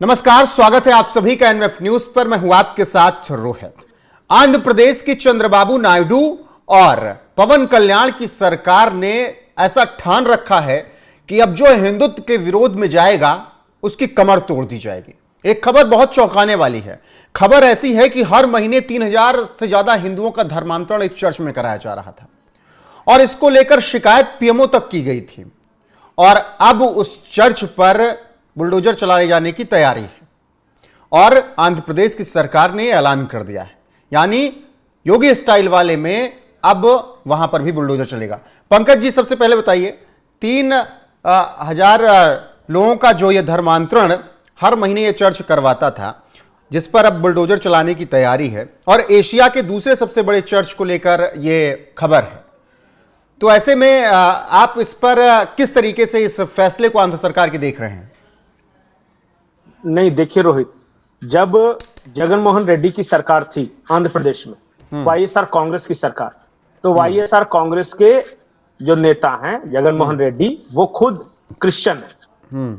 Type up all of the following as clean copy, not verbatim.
नमस्कार, स्वागत है आप सभी का एनएफ न्यूज पर। मैं हूं आपके साथ रोहित। आंध्र प्रदेश की चंद्रबाबू नायडू और पवन कल्याण की सरकार ने ऐसा ठान रखा है कि अब जो हिंदुत्व के विरोध में जाएगा उसकी कमर तोड़ दी जाएगी। एक खबर बहुत चौंकाने वाली है। खबर ऐसी है कि हर महीने 3000 से ज्यादा हिंदुओं का धर्मांतरण एक चर्च में कराया जा रहा था और इसको लेकर शिकायत पीएमओ तक की गई थी और अब उस चर्च पर बुलडोजर चलाए जाने की तैयारी है और आंध्र प्रदेश की सरकार ने ऐलान कर दिया है, यानी योगी स्टाइल वाले में अब वहां पर भी बुलडोजर चलेगा। पंकज जी, सबसे पहले बताइए, 3000 लोगों का जो ये धर्मांतरण हर महीने ये चर्च करवाता था, जिस पर अब बुलडोजर चलाने की तैयारी है और एशिया के दूसरे सबसे बड़े चर्च को लेकर ये खबर है, तो ऐसे में आप इस पर किस तरीके से इस फैसले को आंध्र सरकार के देख रहे हैं? नहीं, देखिए रोहित, जब जगनमोहन रेड्डी की सरकार थी आंध्र प्रदेश में, वाईएसआर कांग्रेस की सरकार, तो वाईएसआर कांग्रेस के जो नेता हैं जगनमोहन रेड्डी, वो खुद क्रिश्चियन है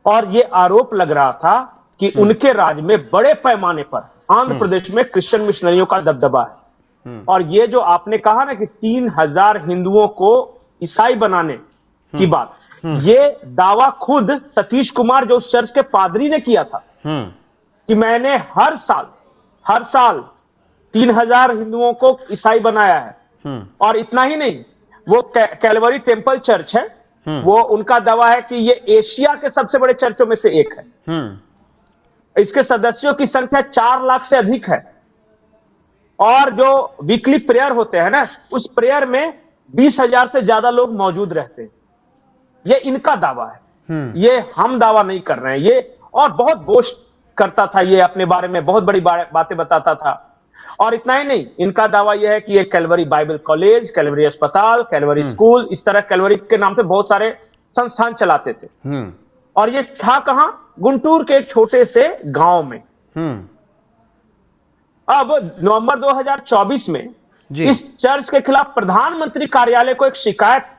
और ये आरोप लग रहा था कि उनके राज में बड़े पैमाने पर आंध्र प्रदेश में क्रिश्चियन मिशनरियों का दबदबा है। और ये जो आपने कहा ना कि 3000 हिंदुओं को ईसाई बनाने की बात, ये दावा खुद सतीश कुमार जो उस चर्च के पादरी ने किया था कि मैंने हर साल 3000 हिंदुओं को ईसाई बनाया है। और इतना ही नहीं, वो कैलवरी टेम्पल चर्च है, वो उनका दावा है कि ये एशिया के सबसे बड़े चर्चों में से एक है। इसके सदस्यों की संख्या 4 लाख से अधिक है और जो वीकली प्रेयर होते हैं ना, उस प्रेयर में 20,000 से ज्यादा लोग मौजूद रहते हैं। ये इनका दावा है, ये हम दावा नहीं कर रहे हैं। ये और बहुत बोस्ट करता था, ये अपने बारे में बहुत बड़ी बातें बताता था। और इतना ही नहीं, इनका दावा यह है कि ये कैलवरी बाइबल कॉलेज, कैलवरी अस्पताल, कैलवरी स्कूल, इस तरह कैलवरी के नाम पे बहुत सारे संस्थान चलाते थे। और ये था कहां? गुंटूर के एक छोटे से गांव में। अब नवंबर 2024 में इस चर्च के खिलाफ प्रधानमंत्री कार्यालय को एक शिकायत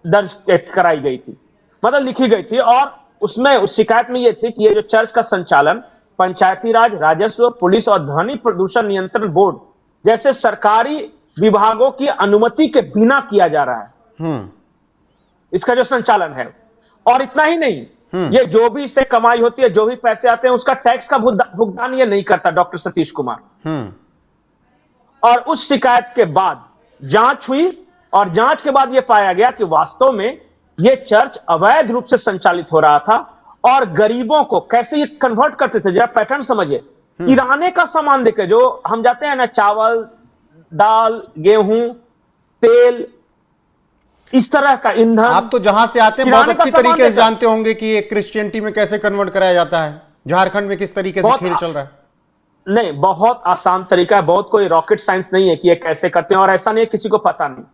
दर्ज कराई गई थी, मतलब लिखी गई थी, और उसमें उस शिकायत में यह थी कि ये जो चर्च का संचालन पंचायती राज, राजस्व, पुलिस और ध्वनि प्रदूषण नियंत्रण बोर्ड जैसे सरकारी विभागों की अनुमति के बिना किया जा रहा है, इसका जो संचालन है। और इतना ही नहीं, ये जो भी इससे कमाई होती है, जो भी पैसे आते हैं, उसका टैक्स का भुगतान ये नहीं करता डॉक्टर सतीश कुमार। और उस शिकायत के बाद जांच हुई और जांच के बाद यह पाया गया कि वास्तव में यह चर्च अवैध रूप से संचालित हो रहा था और गरीबों को कैसे ये कन्वर्ट करते थे, जरा पैटर्न समझिए। किराने का सामान देके, जो हम जाते हैं ना, चावल, दाल, गेहूं, तेल, इस तरह का ईंधन, आप तो जहां से आते हैं बहुत अच्छी तरीके से जानते होंगे कि ये क्रिश्चियनिटी में कैसे कन्वर्ट कराया जाता है। झारखंड में किस तरीके से खेल चल रहा है? नहीं, बहुत आसान तरीका है, बहुत कोई रॉकेट साइंस नहीं है कि ये कैसे करते हैं, और ऐसा नहीं है किसी को पता नहीं।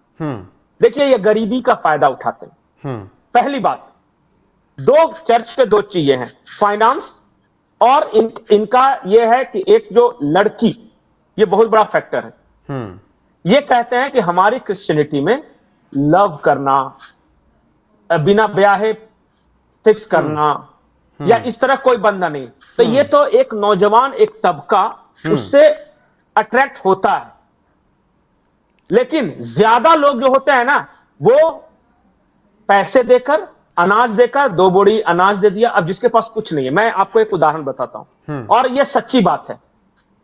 देखिए, ये गरीबी का फायदा उठाते हैं। पहली बात, चर्च के दो चीजें हैं, फाइनेंस और इनका यह है कि एक जो लड़की, ये बहुत बड़ा फैक्टर है। ये कहते हैं कि हमारी क्रिश्चियनिटी में लव करना, बिना ब्याहे सेक्स करना या इस तरह कोई बंधन नहीं। तो ये तो एक नौजवान, एक तबका उससे अट्रैक्ट होता है। लेकिन ज्यादा लोग जो होते हैं ना, वो पैसे देकर, अनाज देकर, 2 बोरी अनाज दे दिया, अब जिसके पास कुछ नहीं है। मैं आपको एक उदाहरण बताता हूं और यह सच्ची बात है।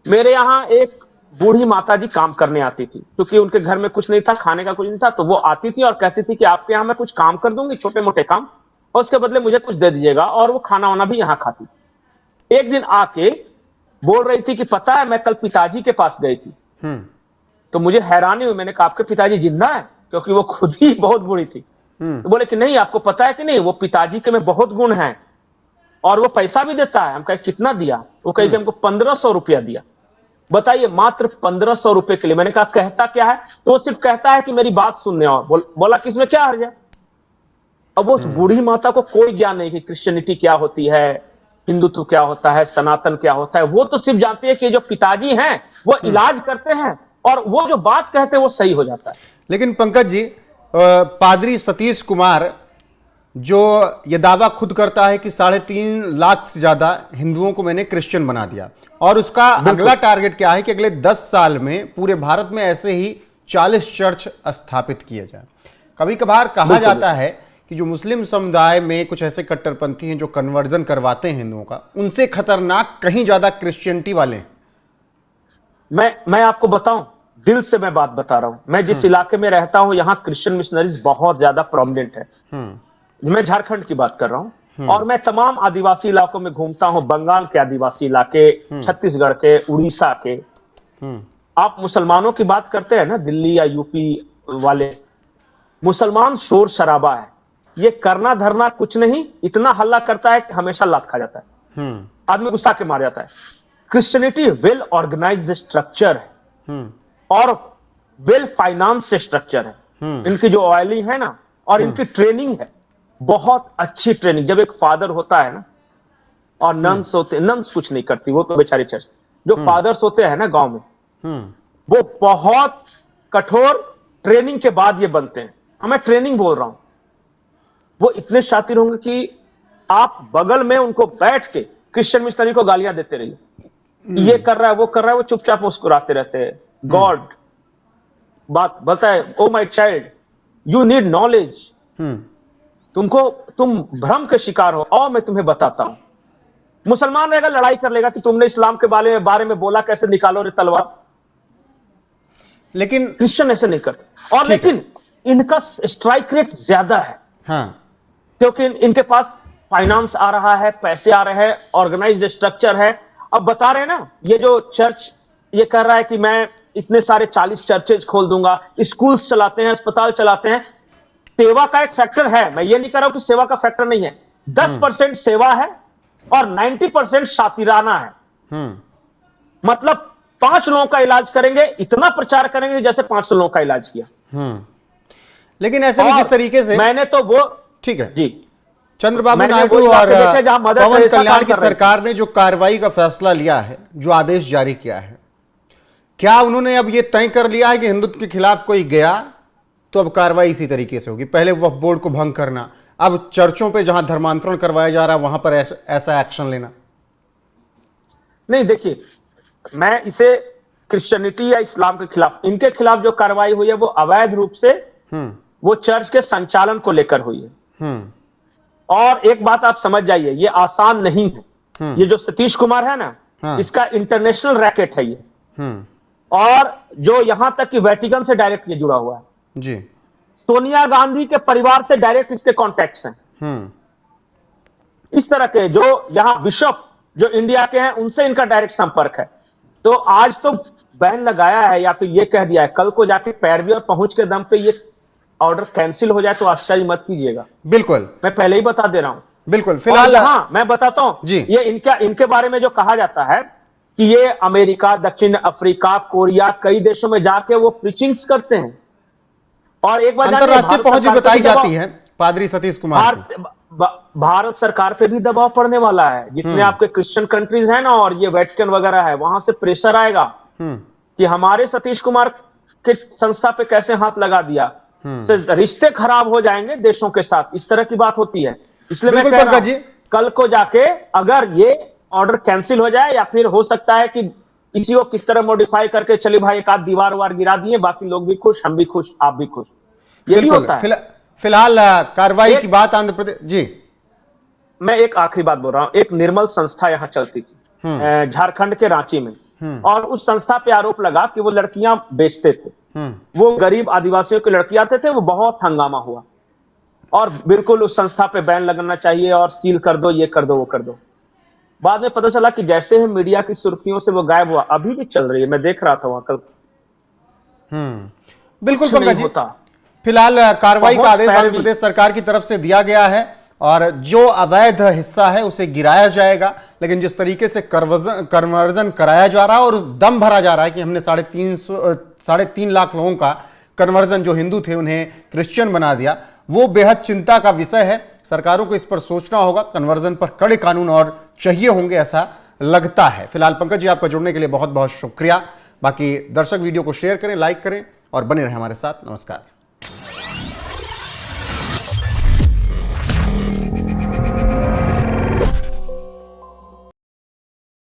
मेरे यहां एक बूढ़ी माता जी काम करने आती थी, क्योंकि उनके घर में कुछ नहीं था, खाने का कुछ नहीं था, तो वो आती थी और कहती थी कि आपके यहां मैं कुछ काम कर दूंगी, छोटे मोटे काम, और उसके बदले मुझे कुछ दे दीजिएगा। और वो खाना वाना भी यहां खाती। एक दिन आके बोल रही थी कि पता है, मैं कल पिताजी के पास गई थी। तो मुझे हैरानी हुई, मैंने कहा आपके पिताजी जिंदा है? क्योंकि वो खुद ही बहुत बूढ़ी थी। तो बोले कि नहीं, आपको पता है कि नहीं, वो पिताजी के में बहुत गुण हैं और वो पैसा भी देता है। हम कहे कितना दिया? वो कहे कि हमको 1500 रुपया दिया। बताइए, मात्र 1500 रुपए के लिए। मैंने कहा कहता क्या है? तो वो सिर्फ कहता है कि मेरी बात सुनने आओ। बोला कि इसमें क्या हर्ज है? अब वो बूढ़ी माता को कोई ज्ञान नहीं कि क्रिश्चियनिटी क्या होती है, हिंदुत्व क्या होता है, सनातन क्या होता है। वो तो सिर्फ जानती है कि जो पिताजी हैं वो इलाज करते हैं और वो जो बात कहते हैं वो सही हो जाता है। लेकिन पंकज जी, पादरी सतीश कुमार जो ये दावा खुद करता है कि 3.5 लाख से ज्यादा हिंदुओं को मैंने क्रिश्चियन बना दिया, और उसका अगला टारगेट क्या है कि अगले 10 साल में पूरे भारत में ऐसे ही 40 चर्च स्थापित किए जाए। कभी कभार कहा जाता है कि जो मुस्लिम समुदाय में कुछ ऐसे कट्टरपंथी हैं जो कन्वर्जन करवाते हैं हिंदुओं का, उनसे खतरनाक कहीं ज्यादा क्रिश्चियनिटी वाले हैं। मैं आपको बताऊं, दिल से मैं बात बता रहा हूं, मैं जिस इलाके में रहता हूं यहां क्रिश्चियन मिशनरीज बहुत ज्यादा प्रोमिनेंट है। मैं झारखंड की बात कर रहा हूं, और मैं तमाम आदिवासी इलाकों में घूमता हूं, बंगाल के आदिवासी इलाके, छत्तीसगढ़ के, उड़ीसा के। आप मुसलमानों की बात करते हैं ना, दिल्ली या यूपी वाले मुसलमान शोर शराबा है, ये करना धरना कुछ नहीं, इतना हल्ला करता है कि हमेशा लात खा जाता है, आदमी गुस्सा के मार जाता है। क्रिश्चियनिटी वेल ऑर्गेनाइज्ड स्ट्रक्चर है और वेल फाइनेंस स्ट्रक्चर है। इनकी जो ऑयली है ना, और इनकी ट्रेनिंग है, बहुत अच्छी ट्रेनिंग। जब एक फादर होता है ना, और नन्स होते, नन्स कुछ नहीं करती, वो तो बेचारी चर्च, जो फादर्स होते हैं ना गांव में, वो बहुत कठोर ट्रेनिंग के बाद ये बनते हैं। मैं ट्रेनिंग बोल रहा हूं। वो इतने शातिर होंगे कि आप बगल में उनको बैठ के क्रिश्चियन मिशनरी को गालियां देते रहिए, ये कर रहा है, वो कर रहा है, वो चुपचाप मुस्कुराते रहते हैं। गॉड बात बताए, oh my child, you need knowledge, तुम भ्रम के शिकार हो, और मैं तुम्हें बताता हूं। मुसलमान रहेगा, लड़ाई कर लेगा कि तुमने इस्लाम के बारे में बोला, कैसे निकालो रे तलवार। लेकिन क्रिश्चियन ऐसे नहीं करते। और लेकिन इनका स्ट्राइक रेट ज्यादा है, क्योंकि इनके पास फाइनेंस आ रहा है, पैसे आ रहे हैं, ऑर्गेनाइज्ड स्ट्रक्चर है। अब बता रहे हैं ना, ये जो चर्च ये कर रहा है कि मैं इतने सारे 40 चर्चेज खोल दूंगा, स्कूल्स चलाते हैं, अस्पताल चलाते हैं। सेवा का एक फैक्टर है, मैं ये नहीं कर रहा हूं कि सेवा का फैक्टर नहीं है। 10% सेवा है और 90% शातिराना है। मतलब 5 लोगों का इलाज करेंगे, इतना प्रचार करेंगे जैसे 500 लोगों का इलाज किया। लेकिन ऐसे भी जिस तरीके से मैंने तो वो, ठीक है जी, चंद्रबाबू नायडू और पवन कल्याण की सरकार ने जो कार्रवाई का फैसला लिया है, जो आदेश जारी किया है, क्या उन्होंने अब ये तय कर लिया है कि हिंदुत्व के खिलाफ कोई गया तो अब कार्रवाई इसी तरीके से होगी? पहले वक्फ बोर्ड को भंग करना, अब चर्चों पे जहां धर्मांतरण करवाया जा रहा है वहां पर ऐसा एक्शन लेना? नहीं, देखिए, मैं इसे क्रिश्चियनिटी या इस्लाम के खिलाफ, इनके खिलाफ जो कार्रवाई हुई है वो अवैध रूप से वो चर्च के संचालन को लेकर हुई है। और एक बात आप समझ जाइए, ये आसान नहीं है। ये जो सतीश कुमार है ना, इसका इंटरनेशनल रैकेट है ये। और जो यहां तक कि वेटिकन से डायरेक्ट ये जुड़ा हुआ है जी। सोनिया गांधी के परिवार से डायरेक्ट इसके कॉन्टैक्ट्स हैं। इस तरह के जो यहां बिशप जो इंडिया के हैं, उनसे इनका डायरेक्ट संपर्क है। तो आज तो बैन लगाया है, या फिर ये कह दिया है, कल को जाके पैरवी और पहुंच के दम पे ये ऑर्डर कैंसिल हो जाए तो आश्चर्य मत कीजिएगा। बिल्कुल, मैं पहले ही बता दे रहा हूं। बिल्कुल। फिलहाल हाँ, मैं बताता हूं जी, ये इनके बारे में जो कहा जाता है कि ये अमेरिका, दक्षिण अफ्रीका, कोरिया, कई देशों में जाके वो प्रीचिंग्स करते हैं। और एक बार अंतरराष्ट्रीय पहुंच भी बताई जाती है पादरी सतीश कुमार की। भारत सरकार पे भी दबाव पड़ने वाला है, जितने आपके क्रिश्चियन कंट्रीज हैं ना, और ये वेटिकन वगैरह है, वहां से प्रेशर आएगा कि हमारे सतीश कुमार के संस्था पे कैसे हाथ लगा दिया, रिश्ते खराब हो जाएंगे देशों के साथ। इस तरह की बात होती है। इसलिए मैं कह रहा हूं, कल को जाके अगर ये ऑर्डर कैंसिल हो जाए, या फिर हो सकता है कि इसी को किस तरह मॉडिफाई करके चले भाई एक आध दीवार वार गिरा दिए, बाकी लोग भी खुश, हम भी खुश, आप भी खुश, ये भी होता है। फिलहाल कार्रवाई की बात आंध्र प्रदेश जी। मैं एक आखिरी बात बोल रहा हूं। एक निर्मल संस्था यहां चलती थी झारखंड के रांची में, और उस संस्था पे आरोप लगा कि वो लड़कियां बेचते थे। वो गरीब आदिवासियों की लड़कियां आते थे, वो बहुत हंगामा हुआ, और बिल्कुल उस संस्था पे बैन लगना चाहिए और सील कर दो, ये कर दो, वो कर दो। बाद में पता चला कि जैसे ही मीडिया की सुर्खियों से वो गायब हुआ, अभी भी चल रही है, मैं देख रहा था वहां कल। बिल्कुल पंकज जी, फिलहाल कार्रवाई का आदेश आंध्र प्रदेश सरकार की तरफ से दिया गया है, और जो अवैध हिस्सा है उसे गिराया जाएगा। लेकिन जिस तरीके से कन्वर्जन कराया जा रहा है और दम भरा जा रहा है कि हमने 3.5 लाख लोगों का कन्वर्जन, जो हिंदू थे उन्हें क्रिश्चियन बना दिया, वो बेहद चिंता का विषय है। सरकारों को इस पर सोचना होगा। कन्वर्जन पर कड़े कानून और चाहिए होंगे, ऐसा लगता है। फिलहाल पंकज जी, आपका जुड़ने के लिए बहुत बहुत शुक्रिया। बाकी दर्शक वीडियो को शेयर करें, लाइक करें और बने रहें हमारे साथ। नमस्कार।